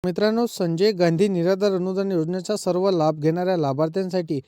मित्रांनो, संजय गांधी निराधार अनुदान योजनेचा सर्व लाभ घेणाऱ्या लाभार्थ्यांसाठी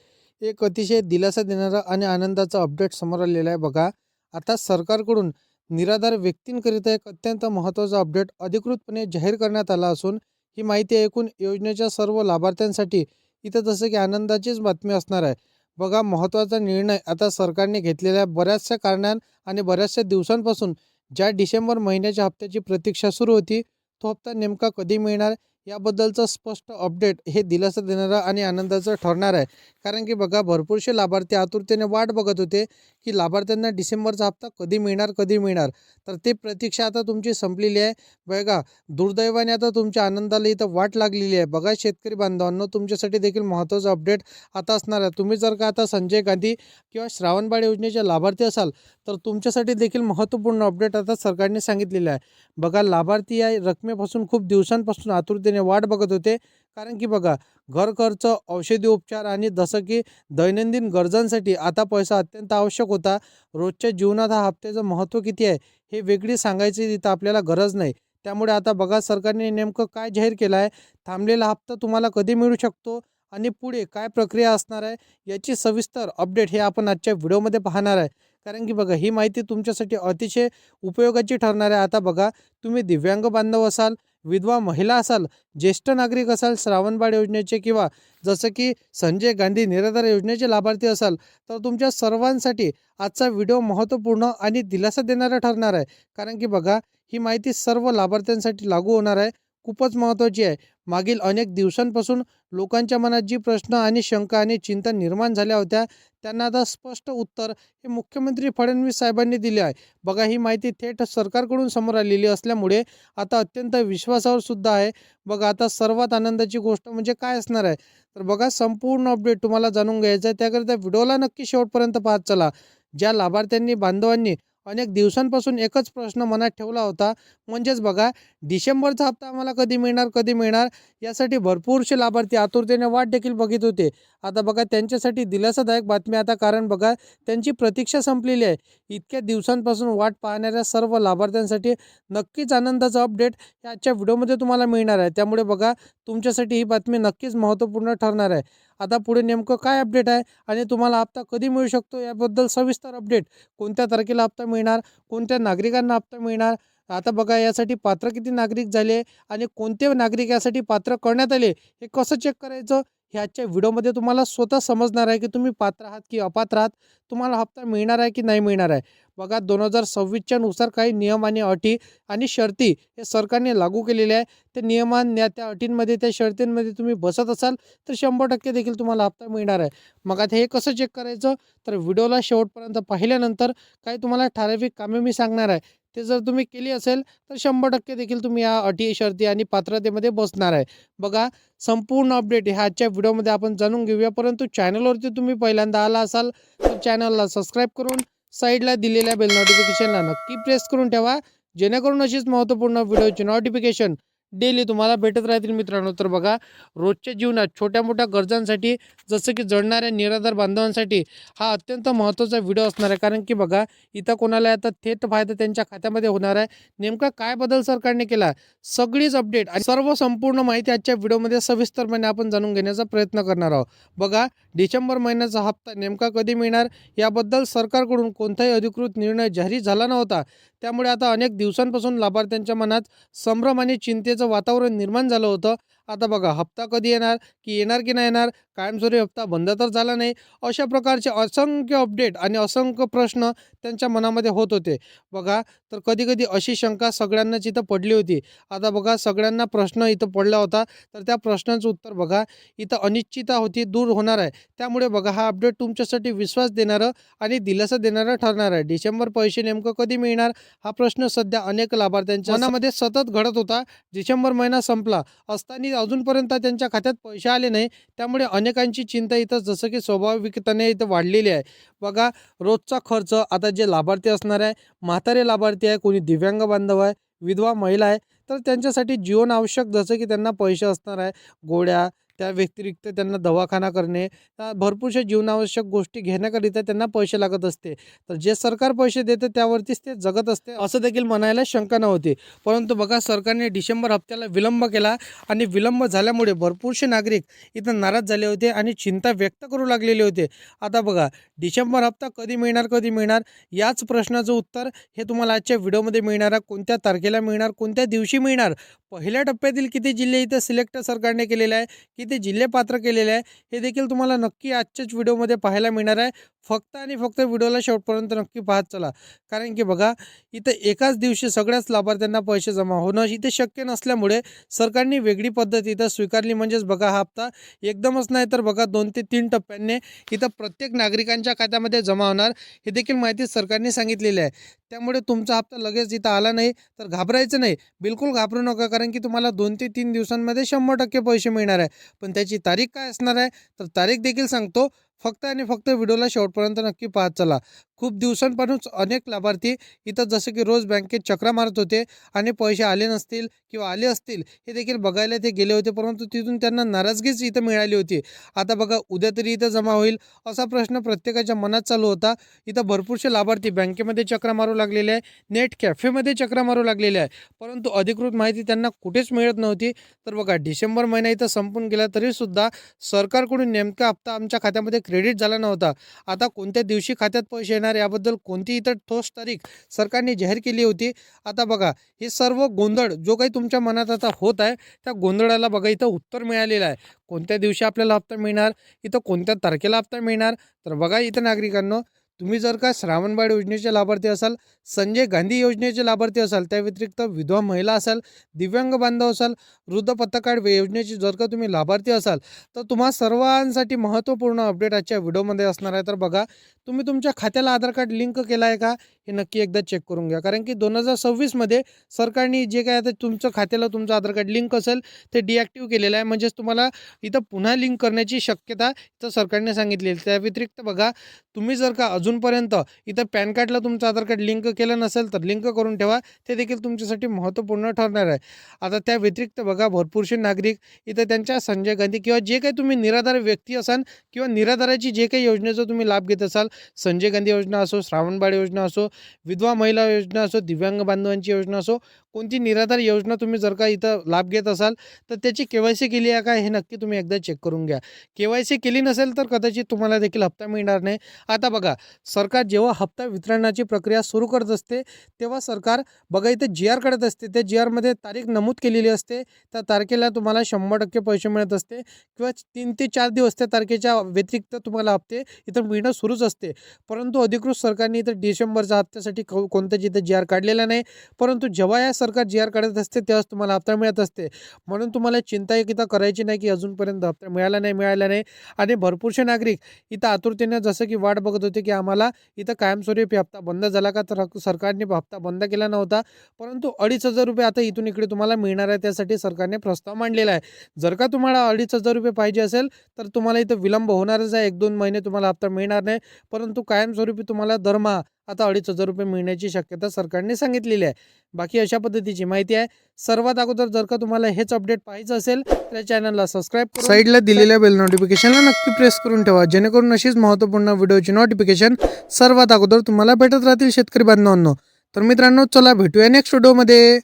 एक अतिशय दिलासा देणारा आणि आनंदाचा अपडेट समोर आलेला आहे. बघा, आता सरकारकडून निराधार व्यक्तींकरिता एक अत्यंत महत्त्वाचा अपडेट अधिकृतपणे जाहीर करण्यात आला असून ही माहिती ऐकून योजनेच्या सर्व लाभार्थ्यांसाठी इथं जसं की आनंदाचीच बातमी असणार आहे. बघा, महत्त्वाचा निर्णय आता सरकारने घेतलेल्या बऱ्याचशा कारणां आणि बऱ्याचशा दिवसांपासून ज्या डिसेंबर महिन्याच्या हप्त्याची प्रतीक्षा सुरू होती, तो हप्ता नेमका कधी मिळणार याबद्दलचं स्पष्ट अपडेट हे दिलासा देणारं आणि आनंदाचं ठरणार आहे. कारण की बघा, भरपूरसे लाभार्थी आतुरतेने वाट बघत होते की लाभार्थ्यांना डिसेंबरचा हप्ता कधी मिळणार कधी मिळणार. तर ती प्रतीक्षा आता तुमची संपलेली आहे. बघा, दुर्दैवाने आता तुमच्या आनंदाला इथं वाट लागलेली आहे. बघा शेतकरी बांधवांनो, तुमच्यासाठी देखील महत्त्वाचं अपडेट आता असणार आहे. तुम्ही जर का आता संजय गांधी किंवा श्रावणबाळ योजनेचे लाभार्थी असाल तर तुमच्यासाठी देखील महत्त्वपूर्ण अपडेट आता सरकारने सांगितलेलं आहे. बघा, लाभार्थी या रकमेपासून खूप दिवसांपासून आतुरतेने वाट बघत होते. कारण की बघा, घर खर्च, औषधी उपचार आणि जसं की दैनंदिन गरजांसाठी आता पैसा अत्यंत आवश्यक होता. रोजच्या जीवनात हा हप्त्याचं महत्त्व किती आहे हे वेगळी सांगायची तिथं आपल्याला गरज नाही. त्यामुळे आता बघा, सरकारने नेमकं काय जाहीर केलं आहे, थांबलेला हप्ता तुम्हाला कधी मिळू शकतो आणि पुढे काय प्रक्रिया असणार आहे याची सविस्तर अपडेट हे आपण आजच्या व्हिडिओमध्ये पाहणार आहे. कारण की बघा, ही माहिती तुमच्यासाठी अतिशय उपयोगाची ठरणार आहे. आता बघा, तुम्ही दिव्यांग बांधव असाल, विधवा महिला असाल, ज्येष्ठ नागरिक असाल, श्रावणबाळ योजनेचे किंवा जसं की संजय गांधी निराधार योजनेचे लाभार्थी असाल, तर तुमच्या सर्वांसाठी आजचा व्हिडिओ महत्त्वपूर्ण आणि दिलासा देणारा ठरणार आहे. कारण की बघा, ही माहिती सर्व लाभार्थ्यांसाठी लागू होणार आहे. खूपच महत्त्वाची आहे. मागील अनेक दिवसांपासून लोकांच्या मनात जी प्रश्न आणि शंका आणि चिंता निर्माण झाल्या होत्या, त्यांना आता स्पष्ट उत्तर हे मुख्यमंत्री फडणवीस साहेबांनी दिले आहे. बघा, ही माहिती थेट सरकारकडून समोर आलेली असल्यामुळे आता अत्यंत विश्वासावर सुद्धा आहे. बघा, आता सर्वात आनंदाची गोष्ट म्हणजे काय असणार आहे, तर बघा, संपूर्ण अपडेट तुम्हाला जाणून घ्यायचं आहे. त्याकरिता व्हिडिओला नक्की शेवटपर्यंत पाहत चला. ज्या लाभार्थ्यांनी बांधवांनी अनेक दिवसांपासून एकच प्रश्न मनात ठेवला होता, म्हणजेच बघा, डिसेंबरचा हप्ता आम्हाला कधी मिळणार कधी मिळणार, यासाठी भरपूरसे लाभार्थी आतुरतेने वाट देखील बघत होते. आता बघा, त्यांच्यासाठी दिलासादायक बातमी आता, कारण बघा, त्यांची प्रतीक्षा संपलेली आहे. इतक्या दिवसांपासून वाट पाहणाऱ्या सर्व लाभार्थ्यांसाठी नक्कीच आनंदाचा अपडेट हे आजच्या व्हिडिओमध्ये तुम्हाला मिळणार आहे. त्यामुळे बघा, तुमच्यासाठी ही बातमी नक्कीच महत्त्वपूर्ण ठरणार आहे. आता पुढे नेमकं काय अपडेट आहे आणि तुम्हाला हप्ता कधी मिळू शकतो याबद्दल सविस्तर अपडेट, कोणत्या तारखेला हप्ता मिळणार, कोणत्या नागरिकांना हप्ता मिळणार, आता बघा, यासाठी पात्र किती नागरिक झाले आणि कोणते नागरिक यासाठी पात्र करण्यात आले हे कसं चेक करायचं हे आजच्या व्हिडिओमध्ये तुम्हाला स्वतः समजणार आहे की तुम्ही पात्र आहात की अपात्र आहात, तुम्हाला हप्ता मिळणार आहे की नाही मिळणार आहे. बघा, 2026च्या नुसार काही नियम आणि अटी आणि शर्ती हे सरकारने लागू केलेले आहे. ते नियमांना, त्या अटींमध्ये, त्या शर्तींमध्ये तुम्ही बसत असाल तर 100% देखील तुम्हाला हप्ता मिळणार आहे. मग आता हे कसं चेक करायचं, तर व्हिडिओला शेवटपर्यंत पाहिल्यानंतर काही तुम्हाला ठराविक कामे मी सांगणार आहे. ते जर तुम्ही केली असेल तर 100% देखील तुम्ही या अटी, शर्ती आणि पात्रतेमध्ये बसणार आहे. बघा, संपूर्ण अपडेट ह्या आजच्या व्हिडिओमध्ये आपण जाणून घेऊया. परंतु चॅनलवरती तुम्ही पहिल्यांदा आला असाल तर चॅनलला सबस्क्राईब करून साईडला दिलेल्या बेल नोटिफिकेशनला नक्की प्रेस करून ठेवा, जेणेकरून अशीच महत्त्वपूर्ण व्हिडिओची नोटिफिकेशन डेली तुम्हाला भेटत राहतील. मित्रांनो, तर बघा, रोजच्या जीवनात छोट्या मोठ्या गरजांसाठी, जसं की जळणाऱ्या निराधार बांधवांसाठी हा अत्यंत महत्त्वाचा व्हिडिओ असणार आहे. कारण की बघा, इथं कोणाला आता थेट फायदा त्यांच्या खात्यामध्ये होणार आहे. नेमका काय बदल सरकारने केला, सगळीच अपडेट आणि सर्व संपूर्ण माहिती आजच्या व्हिडिओमध्ये सविस्तरपणे आपण जाणून घेण्याचा प्रयत्न करणार आहोत. बघा, डिसेंबर महिन्याचा हप्ता नेमका कधी मिळणार याबद्दल सरकारकडून कोणताही अधिकृत निर्णय जाहीर झाला नव्हता. त्यामुळे आता अनेक दिवसांपासून लाभार्थ्यांच्या मनात संभ्रम आणि चिंतेचं वातावरण निर्माण झालं होतं. आता बघा, हप्ता कधी येणार, की येणार की नाही येणार, कायमस्वरूपी हप्ता बंद तर झाला नाही, अशा प्रकारचे असंख्य अपडेट आणि असंख्य प्रश्न त्यांच्या मनामध्ये होत होते. बघा, तर कधी-कधी अशी शंका सगळ्यांनाच इथं पडली होती. आता बघा, सगळ्यांना प्रश्न इथं पडला होता, तर त्या प्रश्नांचं उत्तर बघा, इथं अनिश्चितता होती दूर होणार आहे. त्यामुळे बघा, हा अपडेट तुमच्यासाठी विश्वास देणारं आणि दिलासा देणारं ठरणार आहे. डिसेंबर पैसे नेमकं कधी मिळणार हा प्रश्न सध्या अनेक लाभार्थ्यांच्या मनामध्ये सतत घडत होता. डिसेंबर महिना संपला असताना अजूनपर्यंत त्यांच्या खात्यात पैसे आले नाही. त्यामुळे अनेकांची चिंता इथं जसं की स्वाभाविकतेने इथं वाढलेली आहे. बघा, रोजचा खर्च आता जे लाभार्थी असणार आहे, म्हातारे लाभार्थी आहे, कोणी दिव्यांग बांधव आहे, विधवा महिला आहे, तर त्यांच्यासाठी जीवन आवश्यक जसं की त्यांना पैसे असणार आहे, गोळ्या, त्या व्यतिरिक्त त्यांना दवाखाना करणे, भरपूरशा जीवनावश्यक गोष्टी घेण्याकरिता त्यांना पैसे लागत असते. तर जे सरकार पैसे देते त्यावरतीच ते जगत असते असं देखील म्हणायला शंका नव्हती. परंतु बघा, सरकारने डिसेंबर हप्त्याला विलंब केला आणि विलंब झाल्यामुळे भरपूरसे नागरिक इथं नाराज झाले होते आणि चिंता व्यक्त करू लागलेले होते. आता बघा, डिसेंबर हप्ता कधी मिळणार, कधी मिळणार, याच प्रश्नाचं उत्तर हे तुम्हाला आजच्या व्हिडिओमध्ये मिळणार आहे. कोणत्या तारखेला मिळणार, कोणत्या दिवशी मिळणार, पहिल्या टप्प्यातील किती जिल्हे इथे सिलेक्ट सरकारने केलेले आहे, किती जिल्हे पात्र केलेले आहे, हे देखील तुम्हाला नक्की आजच्याच व्हिडिओमध्ये पाहायला मिळणार आहे. फक्त आणि फक्त व्हिडिओला शेवटपर्यंत नक्की पाहत चला. कारण की बघा, इथं एकाच दिवशी सगळ्याच लाभार्थ्यांना पैसे जमा होणं इथे शक्य नसल्यामुळे सरकारने वेगळी पद्धत इथं स्वीकारली. म्हणजेच बघा, हा हप्ता एकदमच नाही तर बघा 2 ते 3 टप्प्यांनी इथं प्रत्येक नागरिकांच्या खात्यामध्ये जमा होणार, हे देखील माहिती सरकारने सांगितलेली आहे. त्यामुळे तुमचा हप्ता लगेच इथं आला नाही तर घाबरायचं नाही, बिलकुल घाबरू नका. कारण की तुम्हाला 2 ते 3 दिवसांमध्ये 100% पैसे मिळणार आहे. पण त्याची तारीख काय असणार आहे, तर तारीख देखील सांगतो. फक्त आणि फक्त व्हिडिओला शेवटपर्यंत नक्की पाहत चला. खूप दिवसांपासून अनेक लाभार्थी इथं जसं की रोज बँकेत चक्रा मारत होते आणि पैसे आले नसतील किंवा आले असतील हे देखील बघायला ते गेले होते, परंतु तिथून त्यांना नाराजगीच इथं मिळाली होती. आता बघा, उद्या तरी इथं जमा होईल असा प्रश्न प्रत्येकाच्या मनात चालू होता. इथं भरपूरसे लाभार्थी बँकेमध्ये चक्रा मारू लागलेले आहे, नेट कॅफेमध्ये चक्रा मारू लागलेले आहे, परंतु अधिकृत माहिती त्यांना कुठेच मिळत नव्हती. तर बघा, डिसेंबर महिना इथं संपून गेला तरीसुद्धा सरकारकडून नेमका हप्ता आमच्या खात्यामध्ये क्रेडिट झाला नव्हता. आता कोणत्या दिवशी खात्यात पैसे येणार याबद्दल कोणती इतर ठोस तारीख सरकारने जाहीर केली होती. आता बघा, हे सर्व गोंधळ जो काही तुमच्या मनात आता होत आहे, त्या गोंधळाला बघा इथं उत्तर मिळालेलं आहे. कोणत्या दिवशी आपल्याला हप्ता मिळणार, इथं कोणत्या तारखेला हप्ता मिळणार. तर बघा इथं नागरिकांनो, तुम्ही जर का श्रावणबाळ योजनेचे लाभार्थी असाल, संजय गांधी योजनेचे लाभार्थी असाल, त्या व्यतिरिक्त विधवा महिला असाल, दिव्यांग बांधव असाल, वृद्ध पथकार्ड योजनेची जर का तुम्ही लाभार्थी असाल, तर तुम्हा सर्वांसाठी महत्त्वपूर्ण अपडेट आजच्या व्हिडिओमध्ये असणार आहे. तर बघा, तुम्ही तुमच्या खात्याला आधार कार्ड लिंक केलं आहे का, हे नक्की एकदा चेक करून घ्या. कारण की 2026मध्ये सरकारने जे काय आता तुमचं खात्याला तुमचं आधार कार्ड लिंक असेल ते डिॲक्टिव्ह केलेलं आहे. म्हणजेच तुम्हाला इथं पुन्हा लिंक करण्याची शक्यता इथं सरकारने सांगितलेली. त्या व्यतिरिक्त बघा, तुम्ही जर का अजूनपर्यंत इथं पॅन कार्डला तुमचं आधार कार्ड लिंक केलं नसेल तर लिंक करून ठेवा, ते देखील तुमच्यासाठी महत्त्वपूर्ण ठरणार आहे. आता त्या व्यतिरिक्त बघा, भरपूरसे नागरिक इथं त्यांच्या संजय गांधी किंवा जे काही तुम्ही निराधार व्यक्ती असाल किंवा निराधाराची जे काही योजनेचा तुम्ही लाभ घेत असाल, संजय गांधी योजना असो, श्रावणबाळ योजना असो, विधवा महिला योजना असो, दिव्यांग बांधवांची योजना असो, कोणती निराधार योजना तुम्ही जर का इथं लाभ घेत असाल तर त्याची KYC केली आहे का, हे नक्की तुम्ही एकदा चेक करून घ्या. KYC केली नसेल तर कदाचित तुम्हाला देखील हप्ता मिळणार नाही. आता बघा, सरकार जेव्हा हप्ता वितरणाची प्रक्रिया सुरू करत असते तेव्हा सरकार बघा इथं GR काढत असते. त्या GRमध्ये तारीख नमूद केलेली असते. त्या तारखेला तुम्हाला 100% पैसे मिळत असते किंवा 3 ते 4 दिवस त्या तारखेच्या व्यतिरिक्त तुम्हाला हप्ते इथं मिळणं सुरूच असते. परंतु अधिकृत सरकारने इथं डिसेंबरच्या हप्त्यासाठी कोणत्याच इथं GR काढलेला नाही. परंतु जेव्हा या सरकार GR काढत असते तेव्हाच तुम्हाला हप्ता मिळत असते. म्हणून तुम्हाला चिंता इथं करायची नाही की अजूनपर्यंत हप्ता मिळाला नाही. आणि भरपूरसे नागरिक इथं आतुरतेने जसं की वाट बघत होते की आम्हाला इथं कायमस्वरूपी हप्ता बंद झाला का, तर सरकारने हप्ता बंद केला नव्हता. परंतु 2,500 रुपये आता इथून इकडे तुम्हाला मिळणार आहे. त्यासाठी सरकारने प्रस्ताव मांडलेला आहे. जर का तुम्हाला 2,500 रुपये पाहिजे असेल तर तुम्हाला इथं विलंब होणारच आहे. 1-2 महिने तुम्हाला हप्ता मिळणार नाही. परंतु कायमस्वरूपी तुम्हाला दरमहा आता 2,500 रुपये मिळण्याची शक्यता सरकारने सांगितलेली आहे. बाकी अशा पद्धतीची माहिती आहे. सर्वात अगोदर जर का तुम्हाला हेच अपडेट पाहायचं असेल तर या चॅनलला सबस्क्राईब करून साईडला दिलेल्या बेल नोटिफिकेशनला नक्की प्रेस करून ठेवा, जेणेकरून अशीच महत्त्वपूर्ण व्हिडिओची नोटिफिकेशन सर्वात अगोदर तुम्हाला भेटत राहतील शेतकरी बांधवांनो. तर मित्रांनो, चला भेटूया नेक्स्ट व्हिडिओमध्ये.